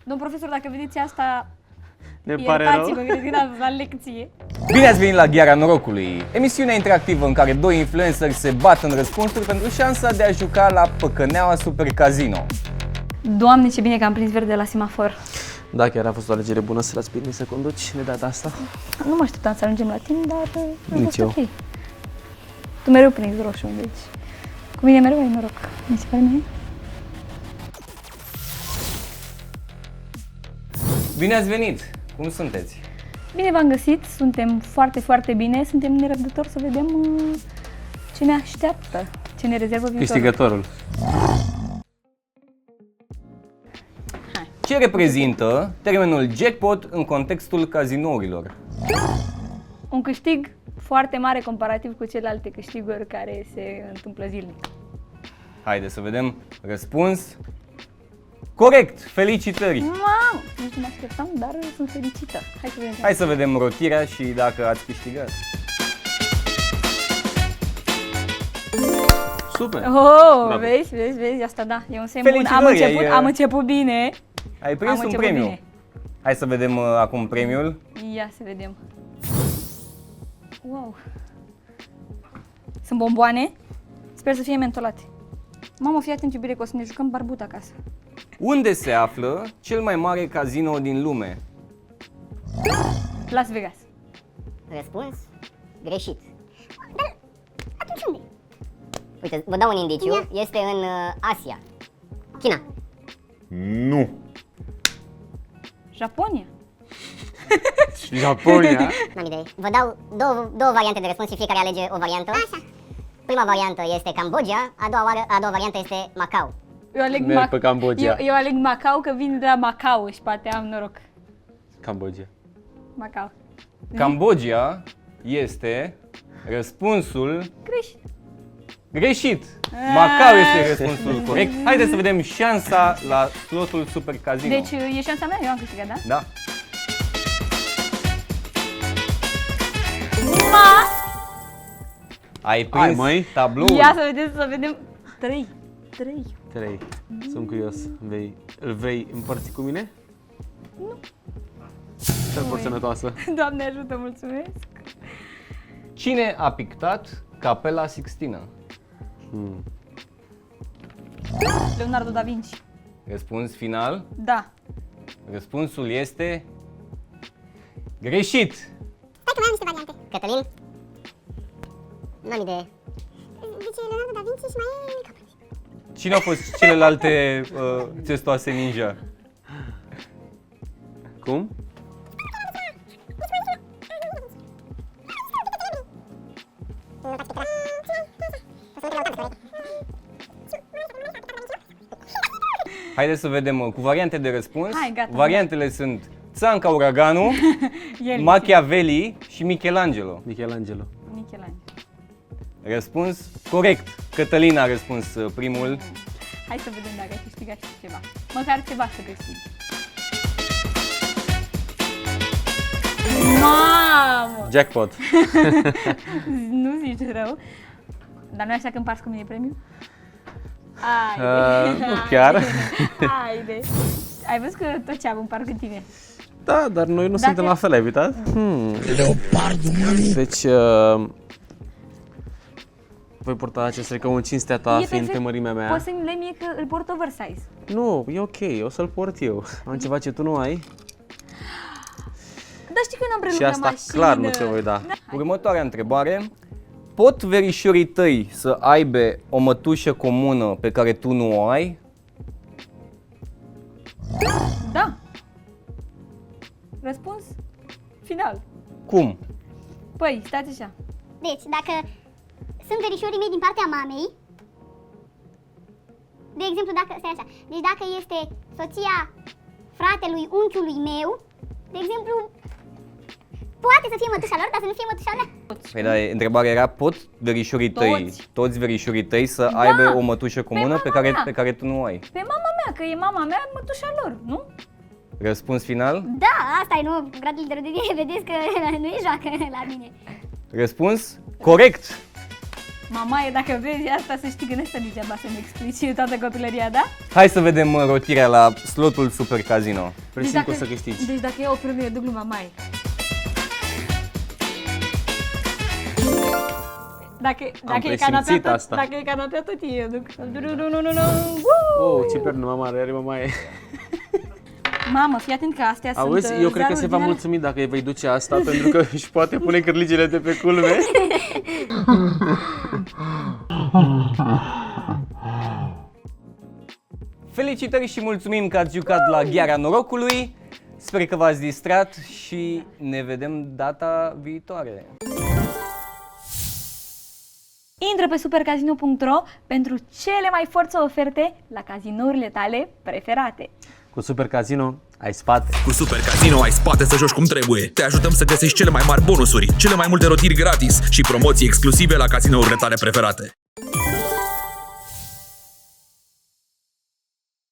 Domn profesor, dacă vedeți asta, Ne pare rău. iertați-mă, cred că n-am la lecție. Bine ați venit la Gheara Norocului, emisiunea interactivă în care doi influenceri se bat în răspunsuri pentru șansa de a juca la Păcăneaua Super Casino. Doamne, ce bine că am prins verde la semafor. Da, chiar a fost o alegere bună să lați pe mine să conduci de data asta. Nu mă așteptam să ajungem la timp, dar a Nici fost eu. ok. Tu mereu prinzi roșu, deci cu mine mereu ai noroc, mi se pare mie. Bine ați venit! Cum sunteți? Bine v-am găsit, suntem foarte, foarte bine, suntem nerăbdători să vedem ce ne așteaptă, ce ne rezervă viitorul. Câștigătorul. Ce reprezintă termenul jackpot în contextul cazinourilor? Un câștig foarte mare comparativ cu celelalte câștiguri care se întâmplă zilnic. Haideți să vedem răspuns. Corect! Felicitări! Mamă, nu știu, mă așteptam, dar sunt fericită. Hai să vedem. Hai să vedem rotirea și dacă ați câștigat. Super! Oh, Bravo. vezi, asta da, e un semn bun. Felicitări, Am început bine. Ai prins Am un început premiu. bine. Hai să vedem acum premiul. Ia să vedem. Wow. Sunt bomboane. Sper să fie mentolate. Mamă, fii atent, iubire, că o să ne jucăm barbut acasă. Unde se află cel mai mare casino din lume? Las Vegas. Răspuns greșit. Dar atunci unde? Uite, vă dau un indiciu. Este în Asia. China. Nu. Japonia. Japonia. N-am idee. Vă dau două variante de răspuns și fiecare alege o variantă. Așa. Prima variantă este Cambodgia, a doua variantă este Macau. Eu aleg, Merg pe Cambodgia. eu aleg Macau, că vin de la Macau și poate am noroc. Cambodgia. Macau. Cambodgia este răspunsul Greșit. greșit. Macau este răspunsul corect. Haideți să vedem șansa la slotul Super Casino. Deci e șansa mea, eu am câștigat, da? Da. Ai prins Hai, măi. tabloul. Ia să vedem. 3. 3. Sunt curios. Îl vei împărți cu mine? Nu. Să-l sănătoasă. Doamne ajută, mulțumesc. Cine a pictat Capela Sixtina? Leonardo da Vinci. Răspuns final. Da. Răspunsul este greșit. Stai că mai am niște variante. Cătălin? N-am idee. Zice Leonardo da Vinci și mai e... Cine au fost celelalte testoase ninja? Cum? Haideți să vedem cu variante de răspuns. Hai, gata. Variantele sunt Țanca Uraganu, El. Machiavelli și Michelangelo. Michelangelo. Michelangelo. Răspuns corect. Cătălina a răspuns primul. Hai să vedem dacă ai câștigat și ceva. Măcar ceva să câștigi. Mamă! Jackpot. Nu zici rău. Dar nu e așa că împarți cu mine premiul? Nu chiar. Haide. Ai văzut că tot ce am împart cu tine. Da, dar noi nu Dacă- suntem la fel, ai uitat? Leopardul, măi. Deci, voi purta acest recou în cinstea ta, fiind perfect. pe mărimea mea. Poți să-mi le mie că îl port oversize. Nu, e ok, o să-l port eu. Am ceva ce tu nu ai Dar știi că eu n-am și preluat asta mașină. clar nu ți-o voi da. Următoarea întrebare. Pot verișorii tăi să aibă o mătușă comună pe care tu nu o ai? Da. Răspuns final. Cum? Păi, stați așa. Deci, dacă sunt verișorii mei din partea mamei, de exemplu, stai așa, deci dacă este soția fratelui unchiului meu, de exemplu, poate să fie mătușa lor, dar să nu fie mătușa mea. Păi da, întrebarea era, pot verișorii tăi, toți verișorii tăi să aibă o mătușă comună mama mea. pe care tu nu o ai? Pe mama mea, că e mama mea, mătușa lor, nu? Răspuns final? Da, asta e, nu, gradul de rodenie, vedeți că nu e joacă la mine. Răspuns corect! Mamaie, dacă vezi asta, să știi că nu este degeaba să-mi explici toată copilăria, da? Hai să vedem rotirea la slotul Super Casino. Presimt că o să câștigi. Deci dacă eu o premie, duc lui mamaie. Dacă e canapea presimțit tot, asta. dacă e canapea tot eu duc. Oh, ce pernă mare are mamaie. Mamă, fii atent că astea Auzi, sunt eu cred că zaruri se va din alea. mulțumi dacă îi vei duce asta, pentru că își poate pune cârligele de pe culme. Felicitări și mulțumim că ați jucat la Gheara Norocului. Sper că v-ați distrat și ne vedem data viitoare. Intră pe supercasino.ro pentru cele mai forțe oferte la cazinourile tale preferate. Cu Super Casino ai spate. Cu Super Casino ai spate să joci cum trebuie. Te ajutăm să găsești cele mai mari bonusuri, cele mai multe rotiri gratis și promoții exclusive la cazinourile tale preferate.